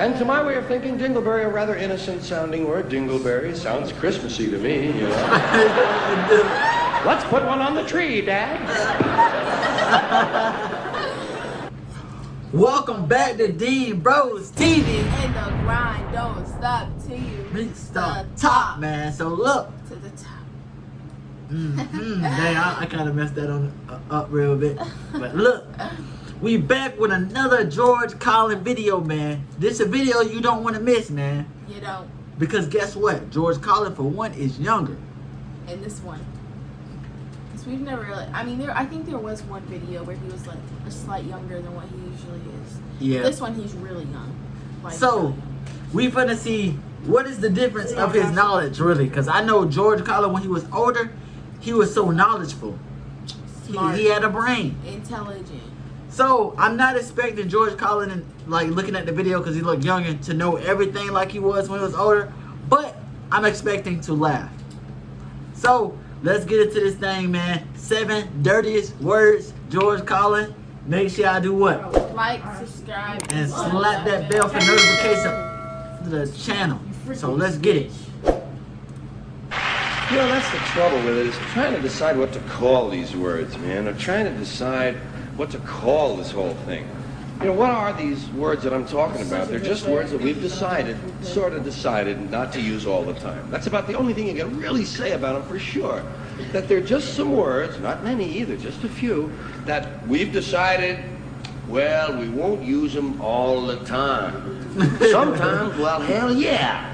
And to my way of thinking, dingleberry, a rather innocent-sounding word. Dingleberry sounds Christmassy to me, you know. Let's put one on the tree, Dad. Welcome back to Dean Bros TV. And the grind don't stop till you reach the top, man. So look. To the top. Dang, I kind of messed that on up real bit. But look, we back with another George Carlin video, man. This is a video you don't want to miss, man. You don't. Because guess what? George Carlin, for one, is younger. And this one. Because we've never really, I mean, I think there was one video where he was like a slight younger than what he usually is. Yeah. This one, he's really young. Like, so, we finna see what is the difference of his knowledge, really. Because I know George Carlin, when he was older, he was so knowledgeable. Smart. He had a brain. Intelligent. So, I'm not expecting George Carlin, and like looking at the video because he looked younger, to know everything like he was when he was older. But I'm expecting to laugh. So, let's get into this thing, man. 7 dirtiest words, George Carlin. Make sure I do what? Like, subscribe, And slap that bell for notification for the channel. So, let's get it. You know, that's the trouble with it, is trying to decide what to call these words, man. Or trying to decide what to call this whole thing. You know, what are these words that I'm talking about? They're just words that we've decided, sort of decided, not to use all the time. That's about the only thing you can really say about them for sure. That they're just some words, not many either, just a few, that we've decided, well, we won't use them all the time. Sometimes, well, hell yeah.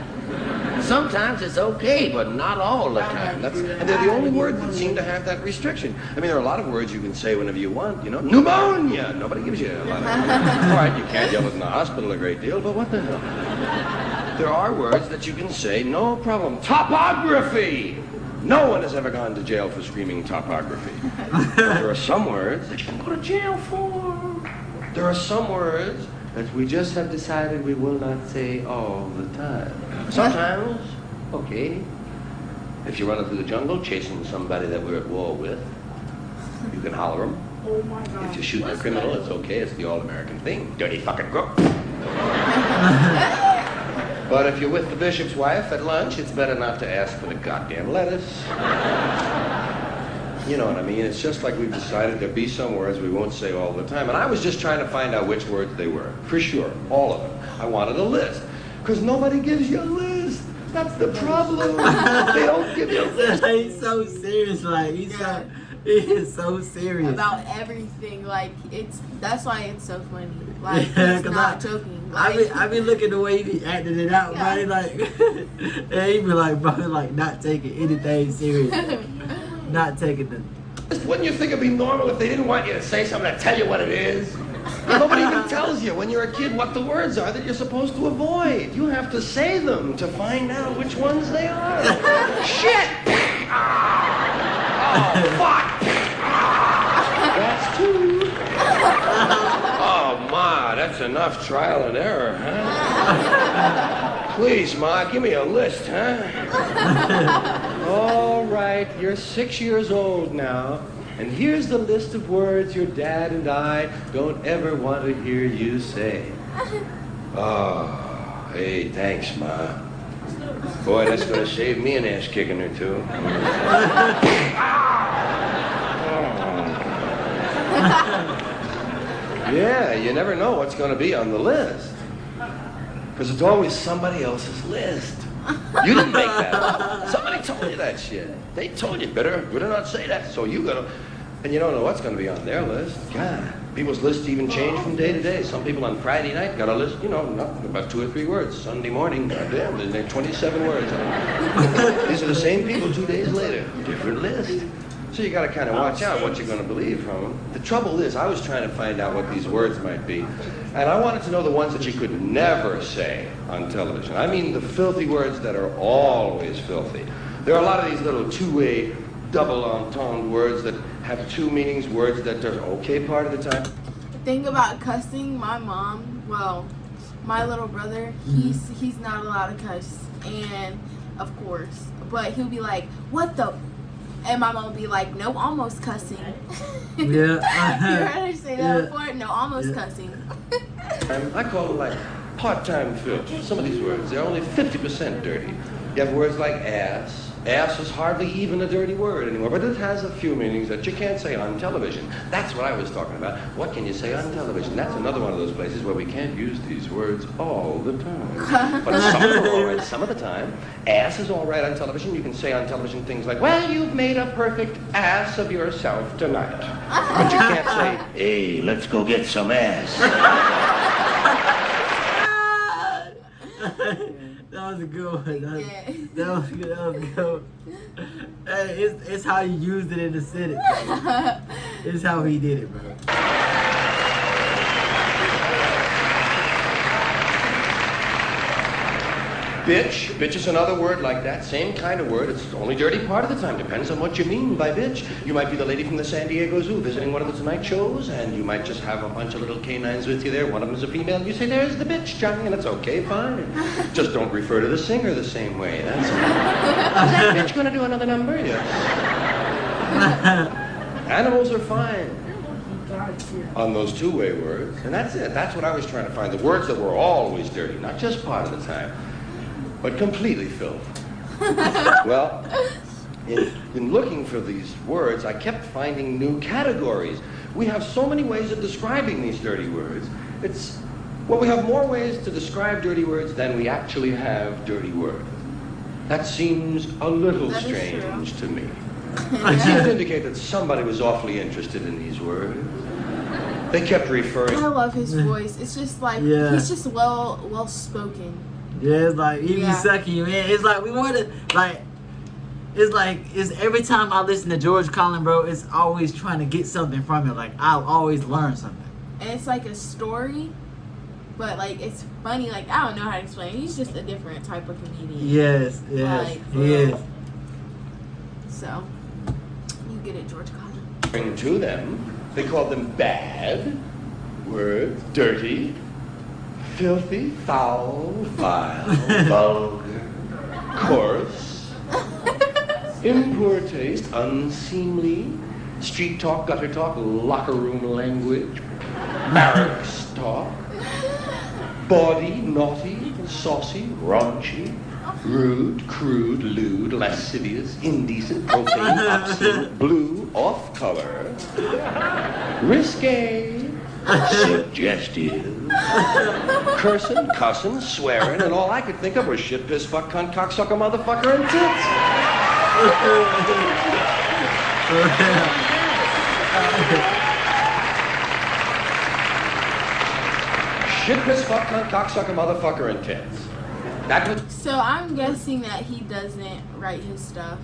Sometimes it's okay, but not all the time. And they're the only words that seem to have that restriction. I mean, there are a lot of words you can say whenever you want, you know. Pneumonia! Nobody gives you a lot of All right, you can't yell it in the hospital a great deal, but what the hell? There are words that you can say, no problem. Topography! No one has ever gone to jail for screaming topography. But there are some words that you can go to jail for. There are some words that we just have decided we will not say all the time. Sometimes, okay, if you're running through the jungle chasing somebody that we're at war with, you can holler them. Oh my God. If you're shooting a criminal, it's okay. It's the all-American thing. Dirty fucking crook. But if you're with the bishop's wife at lunch, it's better not to ask for the goddamn lettuce. You know what I mean? It's just like we've decided there'll be some words we won't say all the time. And I was just trying to find out which words they were. For sure, all of them. I wanted a list. Because nobody gives you a list. That's the problem. They don't give you a list. He's so serious, like, he is so serious. About everything, like, that's why it's so funny. Like, Yeah, he's not joking. Like, I be looking the way he be acting it out, Yeah. buddy, like, and he be like, bro, like, not taking anything serious. Not taking the... Wouldn't you think it'd be normal if they didn't want you to say something to tell you what it is? Nobody even tells you when you're a kid what the words are that you're supposed to avoid. You have to say them to find out which ones they are. Shit! Oh, fuck! That's 2. Oh, Ma, that's enough trial and error, huh? Please, Ma, give me a list, huh? All right, you're 6 years old now, and here's the list of words your dad and I don't ever want to hear you say. Oh, hey, thanks, Ma. Boy, that's going to save me an ass kicking or two. Yeah, you never know what's going to be on the list. Because it's always somebody else's list. You didn't make that up. Somebody told you that shit. They told you better not say that. So you gotta, and you don't know what's gonna be on their list. God, people's lists even change from day to day. Some people on Friday night got a list, you know, nothing about 2 or 3 words. Sunday morning, goddamn, there's 27 words. These are the same people 2 days later, different list. So you gotta kind of watch out what you're gonna believe from them. The trouble is, I was trying to find out what these words might be. And I wanted to know the ones that you could never say on television. I mean the filthy words that are always filthy. There are a lot of these little two-way, double entendre words that have 2 meanings, words that are okay part of the time. The thing about cussing, my mom, well, my little brother, he's not allowed to cuss. And, of course, but he'll be like, what the... And my mom will be like, no, almost cussing. Yeah. You heard her say that before? No, almost cussing. I call it like part-time filth. Some of these words, they're only 50% dirty. You have words like ass. Ass is hardly even a dirty word anymore, but it has a few meanings that you can't say on television. That's what I was talking about. What can you say on television? That's another one of those places where we can't use these words all the time. But some of them are all right some of the time. Ass is all right on television. You can say on television things like, well, you've made a perfect ass of yourself tonight. But you can't say, hey, let's go get some ass. That was a good one. Yeah. That was good. That was good. Hey, it's how you used it in the sentence. It's how he did it, bro. Bitch. Bitch is another word like that. Same kind of word. It's only dirty part of the time. Depends on what you mean by bitch. You might be the lady from the San Diego Zoo visiting one of the Tonight shows, and you might just have a bunch of little canines with you there. One of them is a female. You say, there's the bitch, Johnny, and it's okay, fine. Just don't refer to the singer the same way. That's all. Is that bitch going to do another number? Yes. Animals are fine on those two-way words, and that's it. That's what I was trying to find. The words that were always dirty, not just part of the time, but completely filth. Well, in looking for these words, I kept finding new categories. We have so many ways of describing these dirty words. Well, we have more ways to describe dirty words than we actually have dirty words. That seems a little strange to me. It seems to indicate that somebody was awfully interested in these words. They kept referring. I love his voice. It's just like, he's just well spoken. Yeah, it's like, he be sucking you in. It's like, we want to, like, it's every time I listen to George Carlin, bro, it's always trying to get something from it. Like, I'll always learn something. And it's like a story, but like, it's funny. Like, I don't know how to explain it. He's just a different type of comedian. Yes, Like, he is. So, you get it, George Carlin. To them, they called them bad words, dirty, filthy, foul, vile, vulgar, coarse, in poor taste, unseemly, street talk, gutter talk, locker room language, barracks talk, bawdy, naughty, saucy, raunchy, rude, crude, lewd, lascivious, indecent, profane, obscene, blue, off-color, risque, suggestive, cursing, cussing, swearing, and all I could think of was shit, piss, fuck, cunt, cocksucker, motherfucker, and tits. Shit, piss, fuck, cunt, cocksucker, motherfucker, and tits. That was. So I'm guessing that he doesn't write his stuff.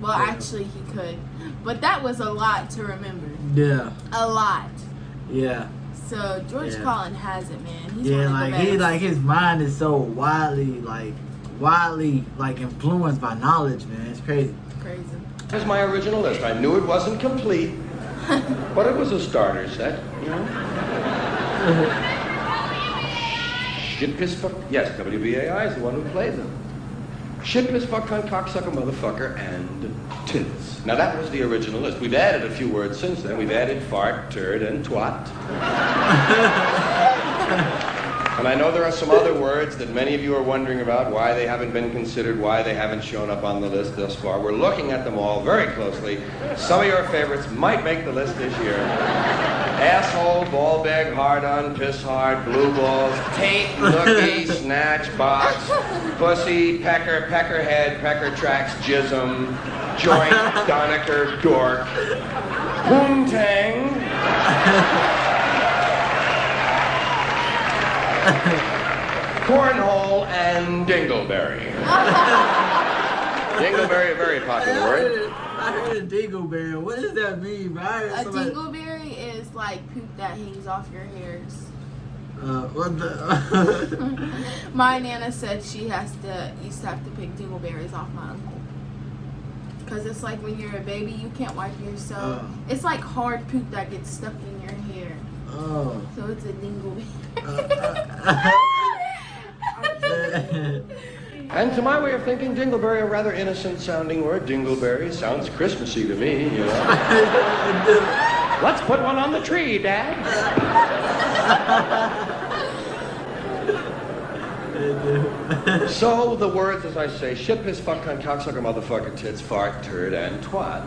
Well, actually, he could, but that was a lot to remember. Yeah. A lot. Yeah. So George Carlin has it, man. He's Yeah, one of like the best. he like his mind is so widely influenced by knowledge, man. It's crazy. Crazy. That was my original list. I knew it wasn't complete, but it was a starter set, you know? Shit, piss, fuck. Yes, WBAI is the one who played them. Shit, piss, fuck, cunt, cocksucker, motherfucker, and tits. Now that was the original list. We've added a few words since then. We've added fart, turd, and twat. And I know there are some other words that many of you are wondering about, why they haven't been considered, why they haven't shown up on the list thus far. We're looking at them all very closely. Some of your favorites might make the list this year. Asshole, ball bag, hard-on, piss hard, blue balls, taint, nookie, snatch, box, pussy, pecker, peckerhead, pecker tracks, jism, joint, donaker, dork, poontang, cornhole, and dingleberry. Dingleberry, a very popular word. I heard a dingleberry. What does that mean, bro? A dingleberry is like poop that hangs off your hairs. What the? My Nana said she used to have to pick dingleberries off my uncle. Because it's like when you're a baby, you can't wipe yourself. It's like hard poop that gets stuck in your hair. Oh. So it's a dingleberry. And to my way of thinking, dingleberry, a rather innocent sounding word. Dingleberry sounds Christmassy to me, you know. Let's put one on the tree, Dad. So the words, as I say, shit, piss, fuck, cunt, cocksucker, motherfucker, tits, fart, turd, and twat.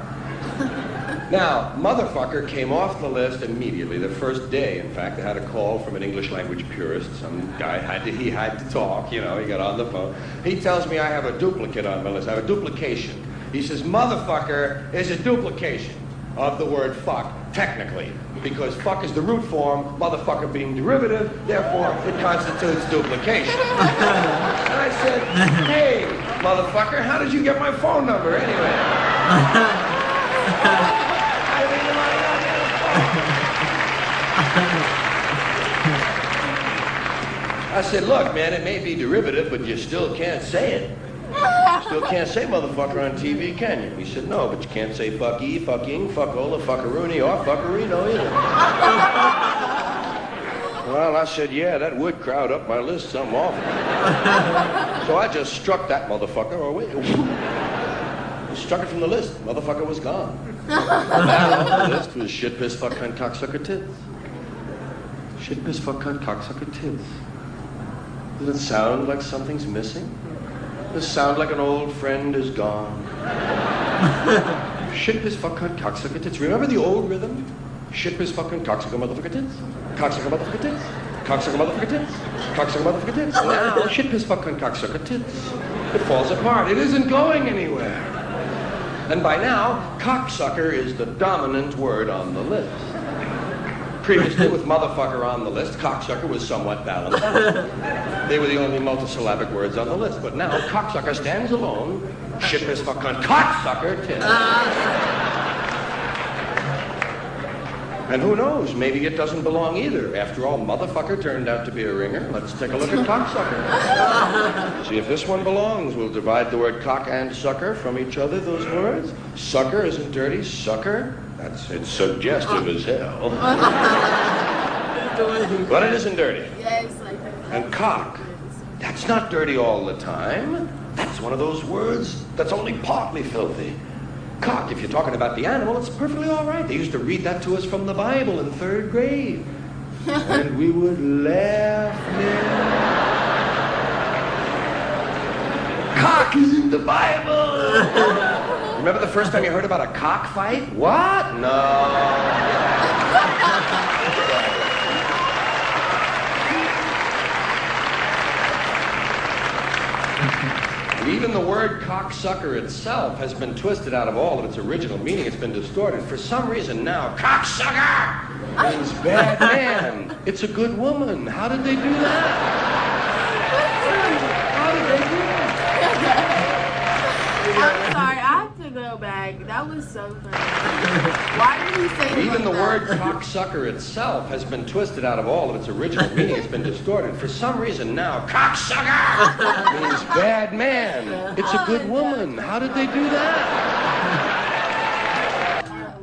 Now, motherfucker came off the list immediately, the first day. In fact, I had a call from an English language purist. Some guy he had to talk, you know, he got on the phone. He tells me I have a duplicate on my list. I have a duplication. He says, motherfucker is a duplication of the word fuck, technically, because fuck is the root form, motherfucker being derivative, therefore it constitutes duplication. And I said, hey, motherfucker, how did you get my phone number anyway? I said, look, man, it may be derivative, but you still can't say it. Still can't say motherfucker on TV, can you? He said, no, but you can't say fucky, fucking, fuckola, fuckaroony, or fuckerino either. Well, I said, yeah, that would crowd up my list some awful. So I just struck that motherfucker, or wait, struck it from the list. Motherfucker was gone. Now on the list was shit, piss, fuck, cunt, cocksucker, tits. Shit, piss, fuck, cunt, cocksucker, tits. Does it sound like something's missing? Does it sound like an old friend is gone? Shit, piss, fuck, cunt, cocksucker, tits. Remember the old rhythm? Shit, piss, fuck, cunt, cocksucker, motherfucker, tits. Cocksucker, motherfucker, tits. Cocksucker, motherfucker, tits. Cocksucker, motherfucker, tits. Now, shit, piss, fuck, cunt, cocksucker, tits. It falls apart. It isn't going anywhere. And by now, cocksucker is the dominant word on the list. Previously, with motherfucker on the list, cocksucker was somewhat balanced. They were the only multisyllabic words on the list. But now, cocksucker stands alone. Shit, piss, fuck, cunt, cocksucker, tits. And who knows, maybe it doesn't belong either. After all, motherfucker turned out to be a ringer. Let's take a look at cocksucker. See if this one belongs. We'll divide the word cock and sucker from each other, those words. Sucker isn't dirty. Sucker, it's suggestive as hell. But it isn't dirty. Yeah, it's like. And cock, that's not dirty all the time. That's one of those words that's only partly filthy. Cock, if you're talking about the animal, it's perfectly all right. They used to read that to us from the Bible in 3rd grade. And we would laugh. Cock is in the Bible. Remember the first time you heard about a cockfight? What? No. Even the word cocksucker itself has been twisted out of all of its original meaning. It's been distorted. For some reason now, cocksucker means bad man. It's a good woman. How did they do that? How did they do that? I'm sorry, I have to go back. That was so funny. Why did he say it Even like the that? word cocksucker itself has been twisted out of all of its original meaning. It's been distorted. For some reason now, cocksucker means bad man. It's a good woman. How did they do that?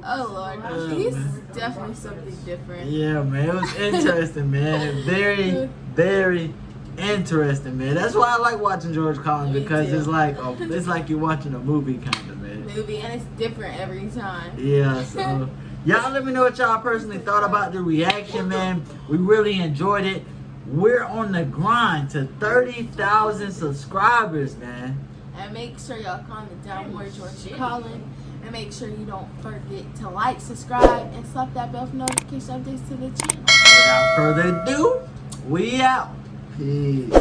Oh Lord, he's definitely something different. Yeah, man, it was interesting, man. Very, very interesting, man. That's why I like watching George Carlin, Me because too. it's like you're watching a movie, kind of, man. Movie, and it's different every time. Yeah, so y'all let me know what y'all personally thought about the reaction, man. We really enjoyed it. We're on the grind to 30,000 subscribers, man. And make sure y'all comment down more George Carlin. And make sure you don't forget to like, subscribe, and slap that bell for notification updates to the channel. Without further ado, we out. Peace.